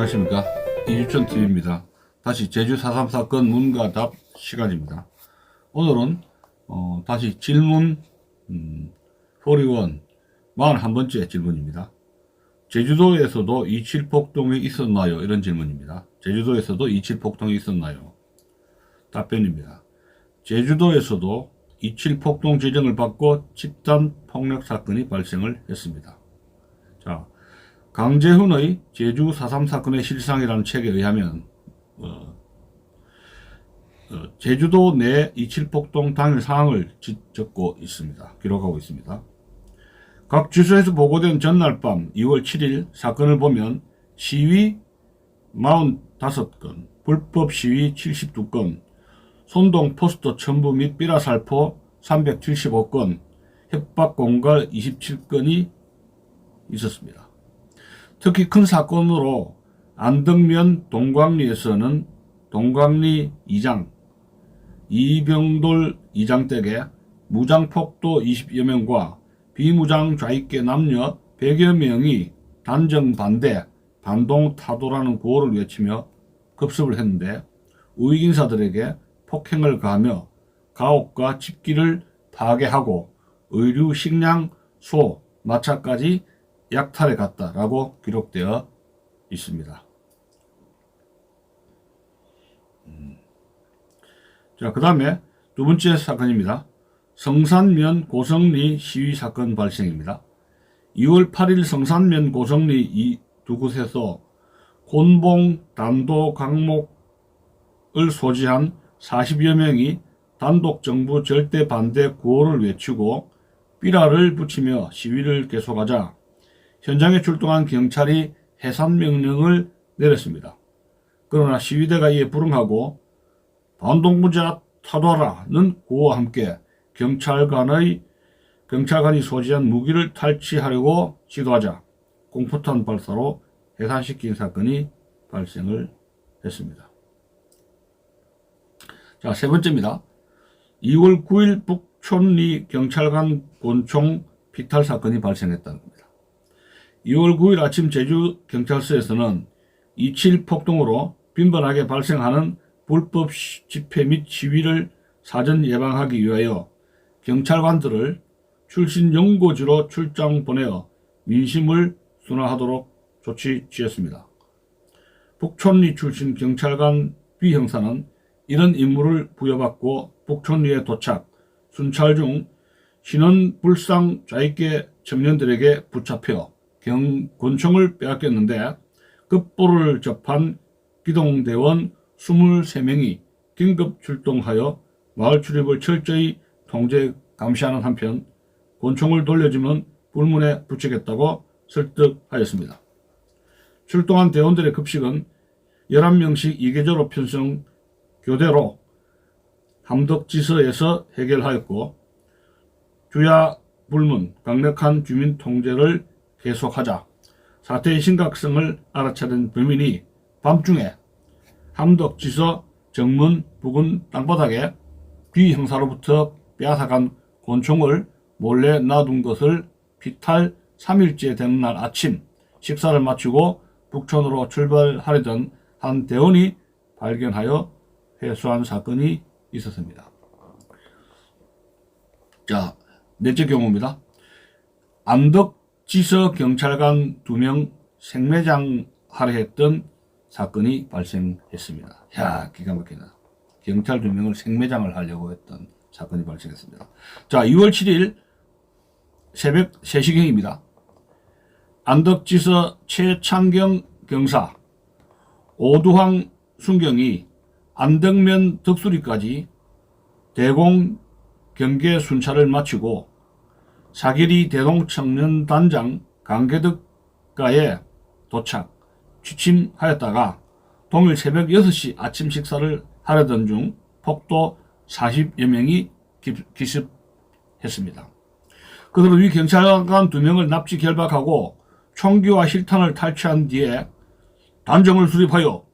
안녕하십니까, 이주천TV입니다. 다시 제주 4.3 사건 문과 답 시간입니다. 오늘은 다시 질문 41 41번째 질문입니다. 제주도에서도 2.7 폭동이 있었나요? 이런 질문입니다. 제주도에서도 2.7 폭동이 있었나요? 답변입니다. 제주도에서도 2.7 폭동 지정을 받고 집단 폭력 사건이 발생을 했습니다. 자, 강재훈의 제주 4.3 사건의 실상이라는 책에 의하면 제주도 내 2.7 폭동 당일 상황을 적고 있습니다. 기록하고 있습니다. 각 주소에서 보고된 전날 밤 2월 7일 사건을 보면 시위 45건, 불법 시위 72건, 손동 포스터 첨부 및 삐라살포 375건, 협박 공갈 27건이 있었습니다. 특히 큰 사건으로 안덕면 동광리에서는 동광리 이장, 이병돌 이장 댁에 무장폭도 20여 명과 비무장 좌익계 남녀 100여 명이 단정 반대, 반동 타도라는 구호를 외치며 급습을 했는데 우익 인사들에게 폭행을 가하며 가옥과 집기를 파괴하고 의류, 식량, 소, 마차까지 약탈해 갔다라고 기록되어 있습니다. 자, 그 다음에 두 번째 사건입니다. 성산면 고성리 시위 사건 발생입니다. 2월 8일 성산면 고성리 이 두 곳에서 곤봉 단도 강목을 소지한 40여 명이 단독 정부 절대 반대 구호를 외치고 삐라를 붙이며 시위를 계속하자 현장에 출동한 경찰이 해산 명령을 내렸습니다. 그러나 시위대가 이에 불응하고 반동무자 타도하라는 구호와 함께 경찰관이 소지한 무기를 탈취하려고 시도하자 공포탄 발사로 해산시킨 사건이 발생을 했습니다. 자, 세 번째입니다. 2월 9일 북촌리 경찰관 권총 피탈 사건이 발생했다는 겁니다. 2월 9일 아침 제주 경찰서에서는 2.7 폭동으로 빈번하게 발생하는 불법 집회 및 시위를 사전 예방하기 위하여 경찰관들을 출신 연고지로 출장 보내어 민심을 순화하도록 조치 취했습니다. 북촌리 출신 경찰관 B 형사는 이런 임무를 부여받고 북촌리에 도착, 순찰 중 신원 불상 좌익계 청년들에게 붙잡혀 권총을 빼앗겼는데 급보를 접한 기동대원 23명이 긴급 출동하여 마을 출입을 철저히 통제 감시하는 한편 권총을 돌려주면 불문에 붙이겠다고 설득하였습니다. 출동한 대원들의 급식은 11명씩 2계절로 편성 교대로 함덕지서에서 해결하였고 주야 불문, 강력한 주민 통제를 계속하자 사태의 심각성을 알아차린 범인이 밤중에 함덕지서 정문 부근 땅바닥에 B 형사로부터 빼앗아간 권총을 몰래 놔둔 것을 피탈 3일째 되는 날 아침 식사를 마치고 북촌으로 출발하려던 한 대원이 발견하여 회수한 사건이 있었습니다. 자, 넷째 경우입니다. 안덕지서 경찰관 2명 생매장하려 했던 사건이 발생했습니다. 야, 기가 막히다. 경찰 2명을 생매장을 하려고 했던 사건이 발생했습니다. 자, 2월 7일 새벽 3시경입니다. 안덕지서 최창경 경사, 오두황 순경이 안덕면 덕수리까지 대공 경계 순찰을 마치고 사기리 대동청년단장 강계덕가에 도착, 취침하였다가 동일 새벽 6시 아침 식사를 하려던 중 폭도 40여 명이 기습했습니다. 그들은 위 경찰관 2명을 납치 결박하고 총기와 실탄을 탈취한 뒤에 단정을 수립하여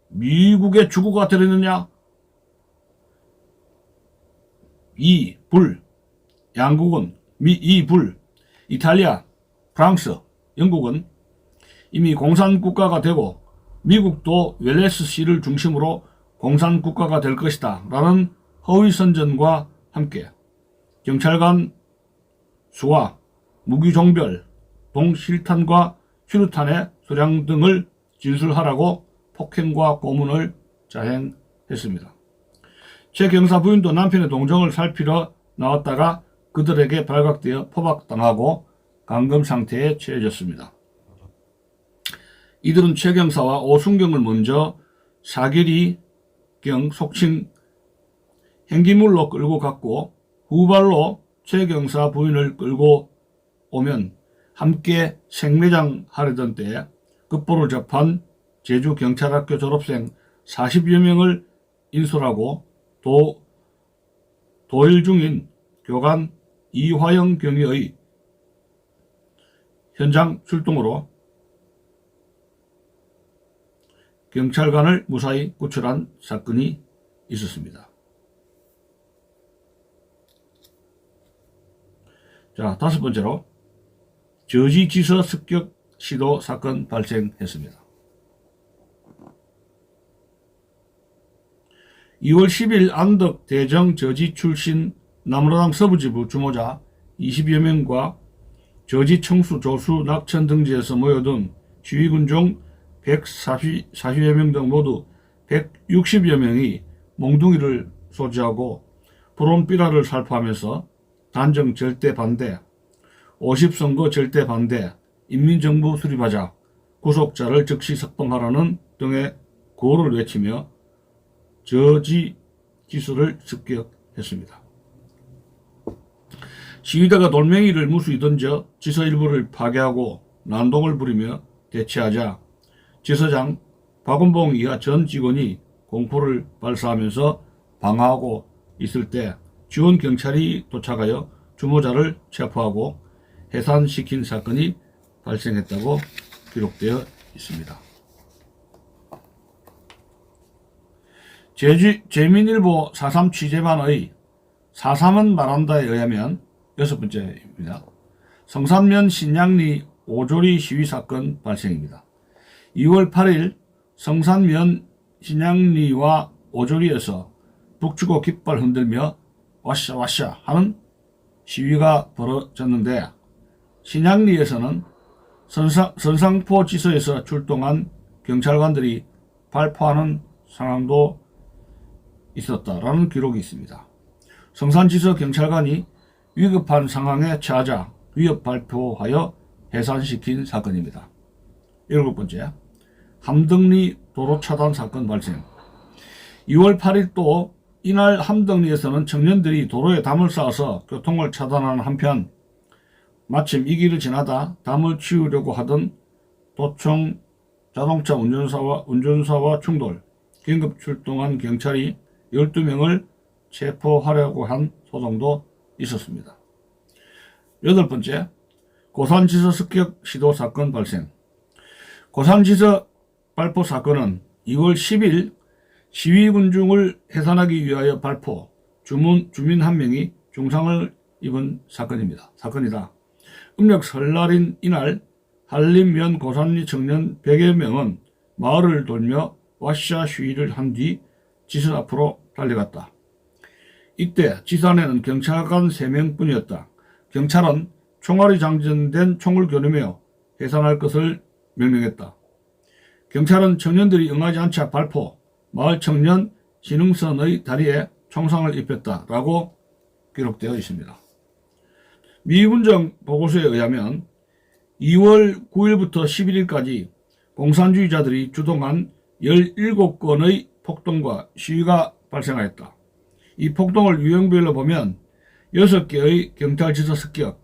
미국의 주구가 되려느냐? 이 불, 양국은 이 불, 이탈리아, 프랑스, 영국은 이미 공산국가가 되고 미국도 웰레스 씨를 중심으로 공산국가가 될 것이다 라는 허위선전과 함께 경찰관 수와 무기종별, 동실탄과 휴르탄의 수량 등을 진술하라고 폭행과 고문을 자행했습니다. 최 경사 부인도 남편의 동정을 살피러 나왔다가 그들에게 발각되어 포박당하고 감금 상태에 처해졌습니다. 이들은 최 경사와 오순경을 먼저 사계리경 속칭 행기물로 끌고 갔고 후발로 최 경사 부인을 끌고 오면 함께 생매장 하려던 때에 급보를 접한 제주경찰학교 졸업생 40여 명을 인솔하고 도일 중인 교관 이화영 경위의 현장 출동으로 경찰관을 무사히 구출한 사건이 있었습니다. 자, 다섯 번째로 저지지서 습격 시도 사건 발생했습니다. 2월 10일 안덕 대정 저지 출신 남로당 서부지부 주모자 20여 명과 저지 청수 조수 낙천 등지에서 모여든 시위군중 140여 명 등 모두 160여 명이 몽둥이를 소지하고 브롬비라를 살포하면서 단정 절대 반대, 50선거 절대 반대, 인민정부 수립하자, 구속자를 즉시 석방하라는 등의 구호를 외치며 저지 지서를 습격했습니다. 시위대가 돌멩이를 무수히 던져 지서 일부를 파괴하고 난동을 부리며 대치하자 지서장 박은봉 이하 전 직원이 공포를 발사하면서 방어하고 있을 때 지원 경찰이 도착하여 주모자를 체포하고 해산시킨 사건이 발생했다고 기록되어 있습니다. 제민일보 4.3 취재반의 4.3은 말한다에 의하면 여섯 번째입니다. 성산면 신양리 오조리 시위 사건 발생입니다. 2월 8일 성산면 신양리와 오조리에서 북추고 깃발 흔들며 와샤 와샤 하는 시위가 벌어졌는데 신양리에서는 선상포 지서에서 출동한 경찰관들이 발포하는 상황도 있었다라는 기록이 있습니다. 성산지서 경찰관이 위급한 상황에 처하자 위협 발표하여 해산시킨 사건입니다. 일곱 번째, 함덕리 도로 차단 사건 발생. 2월 8일 또 이날 함덕리에서는 청년들이 도로에 담을 쌓아서 교통을 차단하는 한편 마침 이 길을 지나다 담을 치우려고 하던 도청 자동차 운전사와 충돌, 긴급 출동한 경찰이 12명을 체포하려고 한 소동도 있었습니다. 여덟 번째, 고산지서 습격 시도 사건 발생. 고산지서 발포 사건은 2월 10일 시위군중을 해산하기 위하여 발포, 주민 한 명이 중상을 입은 사건이다. 음력 설날인 이날 한림면 고산리 청년 100여 명은 마을을 돌며 와샤 시위를 한 뒤 지서 앞으로 달려갔다. 이때 지서 안에는 경찰관 3명뿐이었다. 경찰은 총알이 장전된 총을 겨누며 해산할 것을 명령했다. 경찰은 청년들이 응하지 않자 발포, 마을 청년 진흥선의 다리에 총상을 입혔다라고 기록되어 있습니다. 미군정 보고서에 의하면 2월 9일부터 11일까지 공산주의자들이 주동한 17건의 폭동과 시위가 발생하였다. 이 폭동을 유형별로 보면 6개의 경찰지서 습격,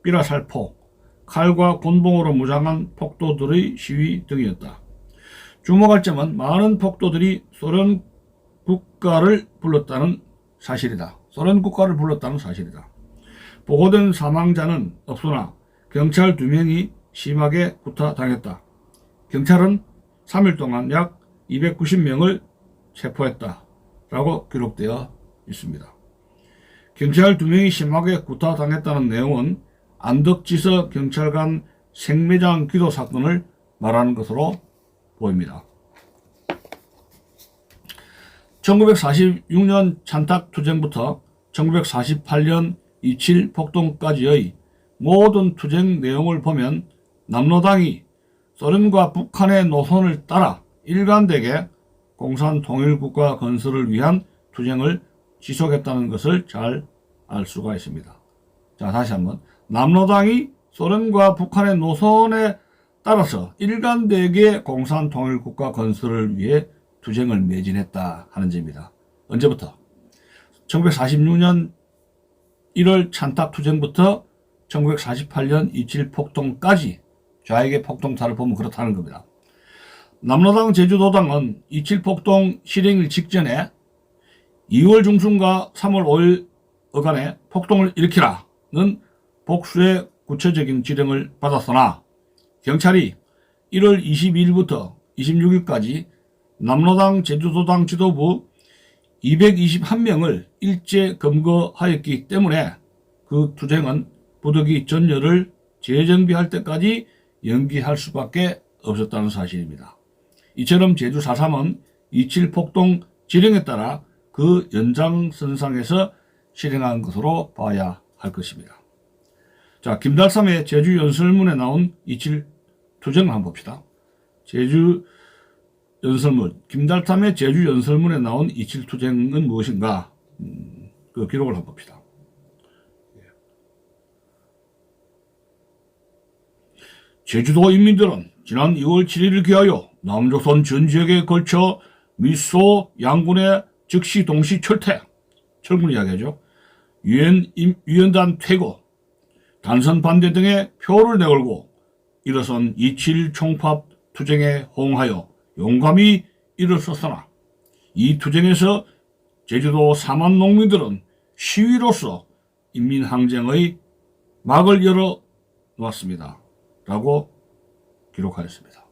삐라 살포, 칼과 곤봉으로 무장한 폭도들의 시위 등이었다. 주목할 점은 많은 폭도들이 소련 국가를 불렀다는 사실이다. 보고된 사망자는 없으나 경찰 2명이 심하게 구타당했다. 경찰은 3일 동안 약 290명을 체포했다라고 기록되어 있습니다. 경찰 2명이 심하게 구타당했다는 내용은 안덕지서 경찰관 생매장 기도 사건을 말하는 것으로 보입니다. 1946년 찬탁투쟁부터 1948년 27 폭동까지의 모든 투쟁 내용을 보면 남로당이 소련과 북한의 노선을 따라 일관되게 공산통일국가 건설을 위한 투쟁을 지속했다는 것을 잘 알 수가 있습니다. 자, 다시 한번. 남로당이 소련과 북한의 노선에 따라서 일관되게 공산통일국가 건설을 위해 투쟁을 매진했다 하는 점입니다. 언제부터? 1946년 1월 찬탁투쟁부터 1948년 27 폭동까지 좌익의 폭동타를 보면 그렇다는 겁니다. 남로당 제주도당은 27 폭동 실행일 직전에 2월 중순과 3월 5일 어간에 폭동을 일으키라는 복수의 구체적인 지령을 받았으나 경찰이 1월 22일부터 26일까지 남로당 제주도당 지도부 221명을 일제 검거하였기 때문에 그 투쟁은 부득이 전열을 재정비할 때까지 연기할 수밖에 없었다는 사실입니다. 이처럼 제주 4.3은 27 폭동 지령에 따라 그 연장선상에서 실행한 것으로 봐야 할 것입니다. 자, 김달삼의 제주 연설문에 나온 27 투쟁을 한번 봅시다. 제주 연설문, 김달삼의 제주 연설문에 나온 27 투쟁은 무엇인가? 그 기록을 한번 봅시다. 제주도 인민들은 지난 2월 7일을 기하여 남조선 전 지역에 걸쳐 미소 양군의 즉시 동시 철군 이야기하죠. 유엔단 퇴거, 단선 반대 등의 표를 내걸고 일어선 27 총파 투쟁에 호응하여 용감히 일어섰으나 이 투쟁에서 제주도 4만 농민들은 시위로서 인민항쟁의 막을 열어 놓았습니다. 라고 기록하였습니다.